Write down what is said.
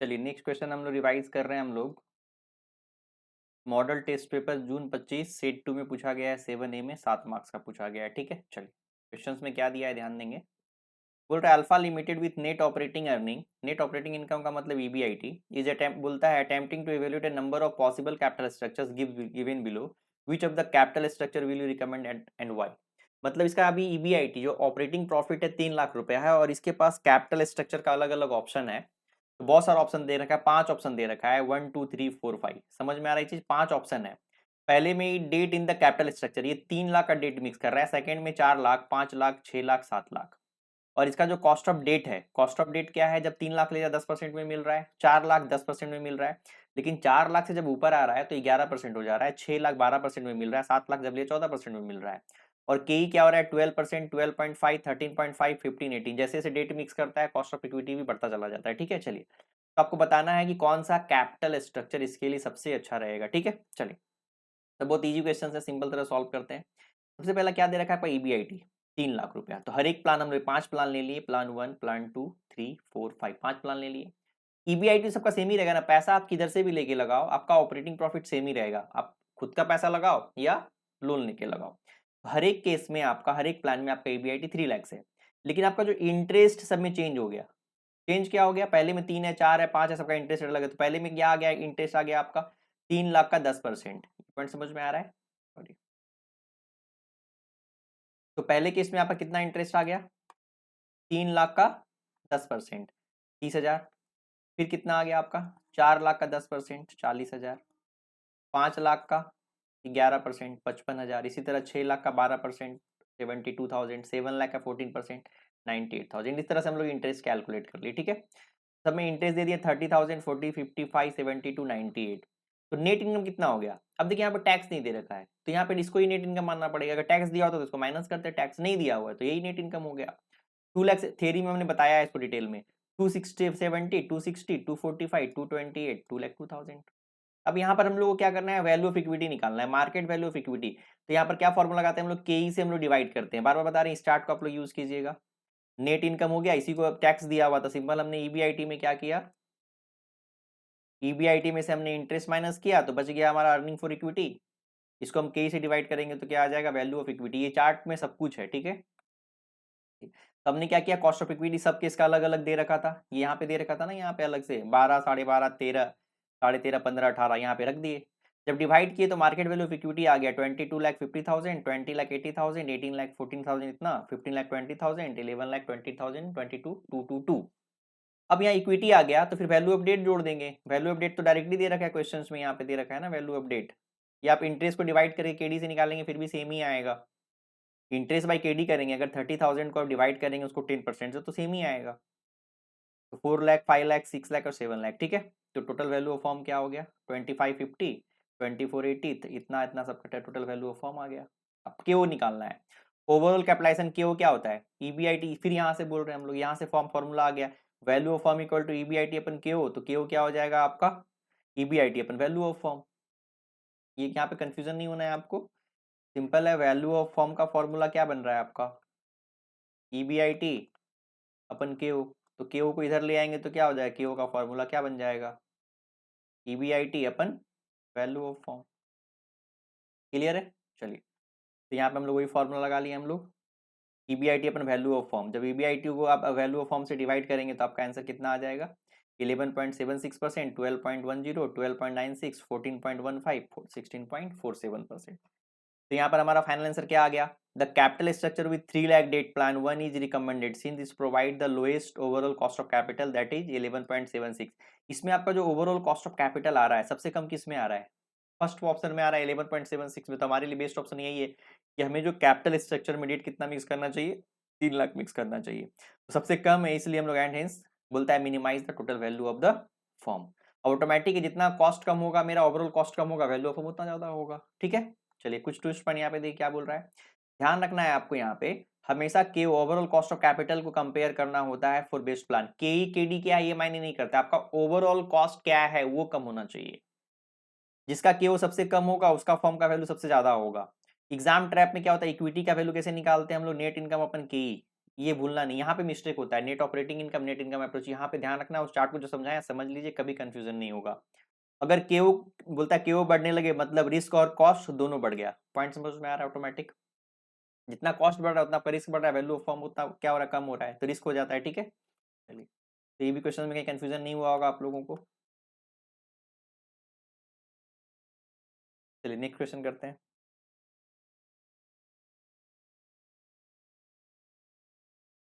चलिए next question हम लोग रिवाइज कर रहे हैं हम लोग। मॉडल टेस्ट पेपर जून 25 सेट 2 में पूछा गया है 7A में 7 मार्क्स का पूछा गया है। ठीक है, चलिए क्वेश्चंस में क्या दिया है ध्यान देंगे। बोल रहा है Alpha Limited with net operating earning, net operating income का मतलब ईबीआईटी इज अटेम्प्ट, बोलता है attempting to evaluate a number of possible capital structures given below, which of the capital structure will you recommend and why. मतलब इसका अभी EBIT जो operating profit है 3 लाख रुपया है और इसके पास कैपिटल स्ट्रक्चर का अलग अलग ऑप्शन है। तो बहुत सारा ऑप्शन दे रखा है, 5 ऑप्शन दे रखा है, 1 2 3 4 5। समझ में आ रहा है चीज, 5 ऑप्शन है। पहले में ही debt in the capital structure, ये 3 लाख का डेट मिक्स कर रहा है। सेकंड में 4 लाख, 5 लाख, 6 लाख, 7 लाख। और इसका जो कॉस्ट ऑफ डेट है, कॉस्ट ऑफ डेट क्या है, जब 3 लाख ले जाए 10% में मिल रहा है, 4 लाख 10% में मिल रहा है। लेकिन 4 लाख से जब ऊपर आ रहा है तो 11% हो जा रहा है, 6 लाख 12% में मिल रहा है, 7 लाख जब ले 14% में मिल रहा है। और के क्या हो रहा है 12%, 12.5, 13.5, 15, 18। जैसे जैसे डेट मिक्स करता है कॉस्ट ऑफ इक्विटी भी बढ़ता चला जाता है। ठीक है, चलिए तो आपको बताना है कि कौन सा कैपिटल स्ट्रक्चर इसके लिए सबसे अच्छा रहेगा। ठीक है, चलिए तो बहुत इजी क्वेश्चन है, सिंपल तरह सॉल्व करते हैं। सबसे पहला क्या दे रखा है आपका ईबीआईटी 3 लाख रुपया। तो हर एक प्लान हम लोग 5 प्लान ले लिए, प्लान 1, प्लान 2, 3, 4, 5, 5 प्लान ले लिए। ईबीआईटी सबका सेम ही रहेगा ना, पैसा आप किधर से भी लेके लगाओ आपका ऑपरेटिंग प्रॉफिट सेम ही रहेगा। आप खुद का पैसा लगाओ या लोन लेके लगाओ, हर एक केस में आपका, हर एक प्लान में आपका ईबीआईटी 3 लाख है। लेकिन आपका जो इंटरेस्ट सब में चेंज हो गया। चेंज क्या हो गया, पहले में 3 है, 4 है, 5 है, सबका इंटरेस्ट अलग है। तो पहले में क्या आ गया, इंटरेस्ट आ गया आपका 3 लाख का 10%। पॉइंट समझ में आ रहा है। तो पहले केस में आपका कितना इंटरेस्ट आ गया, 3 लाख का 10%, 30,000। फिर कितना आ गया आपका 4 लाख का 10%, 40,000। 5 लाख का 11%, 55,000। इसी तरह 6 लाख का 12%, 72,000। 7 लाख का 14%, 98,000। इस तरह से हम लोग इंटरेस्ट कैलकुलेट कर लिए। ठीक है, सब में इंटरेस्ट दे दिया 30,000, 40, 55, 72, 98। तो नेट इनकम कितना हो गया। अब देखिए यहाँ पर टैक्स नहीं दे रखा है तो यहाँ पे इसको ही नेट इनकम मानना पड़ेगा। अगर टैक्स दिया होता तो इसको माइनस करते, टैक्स नहीं दिया हुआ है तो यही नेट इनकम हो गया। 2 लाख थ्योरी में हमने बताया है इसको डिटेल में, 260, 70, 260, 245, 228, 2,02,000। अब यहाँ पर हम लोग को क्या करना है, वैल्यू ऑफ इक्विटी निकालना है, मार्केट वैल्यू ऑफ इक्विटी। तो यहाँ पर क्या फॉर्मूला लगाते हैं हम लोग, के से हम लोग डिवाइड करते हैं। बार बार बता रहे हैं, स्टार्ट को आप लोग यूज कीजिएगा। नेट इनकम हो गया, इसी को टैक्स दिया हुआ था, सिंपल हमने ईबीआईटी में क्या किया, ईबीआईटी में से हमने इंटरेस्ट माइनस किया तो बच गया हमारा अर्निंग फॉर इक्विटी। इसको हम के से डिवाइड करेंगे तो क्या आ जाएगा, वैल्यू ऑफ इक्विटी। ये चार्ट में सब कुछ है। ठीक है, तो हमने क्या किया, कॉस्ट ऑफ इक्विटी सब केस का अलग अलग दे रखा था, ये यहाँ पे दे रखा था ना, यहाँ पे अलग से 12, 12.5, 13, 13.5, 15, 18 यहाँ पे रख दिए। जब डिवाइड किए तो मार्केट वैल्यू ऑफ इक्विटी आ गया 22,50,000, 20,80,000, 18,14,000, इतना 15,20,000, 11,20,000, 22,222। अब यहाँ इक्विटी आ गया तो फिर वैल्यू अपडेट जोड़ देंगे। वैल्यू अपडेट तो डायरेक्टली दे रखा है, क्वेश्चन में यहाँ पे दे रखा है ना वैल्यू अपडेट। या आप इंटरेस्ट को डिवाइड करके केडी से निकालेंगे फिर भी सेम ही आएगा। इंटरेस्ट बाई केडी करेंगे, अगर 30,000 को आप डिवाइड करेंगे उसको 10% से तो सेम ही आएगा। तो 4 लाख, 5 लाख, 6 लाख और 7 लाख। ठीक है, तो टोटल वैल्यू ऑफ फॉर्म क्या हो गया, 2550, 2480, इतना इतना सबका टोटल वैल्यू ऑफ फॉर्म आ गया। अब केओ निकालना है, ओवरऑल कैपिटलाइजेशन। केओ क्या होता है, ईबीआईटी। फिर यहाँ से बोल रहे हैं हम लोग, यहाँ से फॉर्म फॉर्मूला आ गया, value of firm equal to EBIT upon KO. तो केओ क्या हो जाएगा आपका, EBIT upon value of firm. ये यहाँ पे कंफ्यूजन नहीं होना है आपको, सिंपल है। वैल्यू ऑफ फॉर्म का फॉर्मूला क्या बन रहा है आपका, ईबीआईटी अपन केओ। तो केओ को इधर ले आएंगे तो क्या हो जाएगा, केओ का फॉर्मूला क्या बन जाएगा, EBIT upon value of form. Clear है, चलिए तो यहाँ पे हम लोग वही फॉर्मूला लगा लिए हम लोग, EBIT upon value of form. जब ईबीआईटी को आप वैल्यू ऑफ फॉर्म से डिवाइड करेंगे तो आपका आंसर कितना आ जाएगा, 11.76%, 12.10, 12.96, 14.15, 16.47%। तो यहाँ पर हमारा फाइनल आंसर क्या आ गया, the capital structure with 3 lakh debt plan 1 is recommended since this provide the lowest overall cost of capital that is 11.76। इसमें आपका जो ओवरऑल कॉस्ट ऑफ कैपिटल आ रहा है सबसे कम किस में आ रहा है, फर्स्ट ऑप्शन में आ रहा है 11.76 में। तो हमारे लिए बेस्ट ऑप्शन यही है कि हमें जो कैपिटल स्ट्रक्चर में डेट कितना मिक्स करना चाहिए, 3 लाख मिक्स करना चाहिए। तो सबसे कम है इसलिए हम लोग एंड हेंस बोलता है minimize the total value of the form. Automatic जितना कॉस्ट कम होगा, मेरा ओवरऑल कॉस्ट कम होगा, वैल्यू ऑफ फॉर्म उतना ज्यादा होगा। ठीक है, चलिए कुछ ट्विस्ट पॉइंट यहाँ पे देखिए क्या बोल रहा है। ध्यान रखना है आपको, यहाँ पे हमेशा के ओवरऑल कॉस्ट ऑफ कैपिटल को कंपेयर करना होता है फॉर बेस्ट प्लान। के ई के डी क्या है ये मायने नहीं करता, आपका ओवरऑल कॉस्ट क्या है वो कम होना चाहिए। जिसका के ओ सबसे कम होगा उसका फॉर्म का वैल्यू सबसे ज्यादा होगा। एग्जाम ट्रैप में क्या होता है, इक्विटी का वैल्यू कैसे निकालते हैं हम लोग, नेट इनकम अपन के ई। ये भूलना नहीं, यहाँ पे मिस्टेक होता है, net operating income net income approach, यहाँ पे ध्यान रखना, उस चार्ट को जो समझाया समझ लीजिए, कभी कंफ्यूजन नहीं होगा। अगर केओ बोलता है केओ बढ़ने लगे मतलब रिस्क और कॉस्ट दोनों बढ़ गया, पॉइंट समझ में आ रहा है ऑटोमेटिक, जितना कॉस्ट बढ़ रहा है उतना आपका रिस्क बढ़ रहा है, वैल्यू ऑफ फॉर्म उतना क्या हो रहा है, कम हो रहा है, तो रिस्क हो जाता है, ठीक है। चलिए, तो ये भी क्वेश्चन में कहीं कंफ्यूजन नहीं हुआ होगा आप लोगों को। चलिए नेक्स्ट क्वेश्चन करते हैं।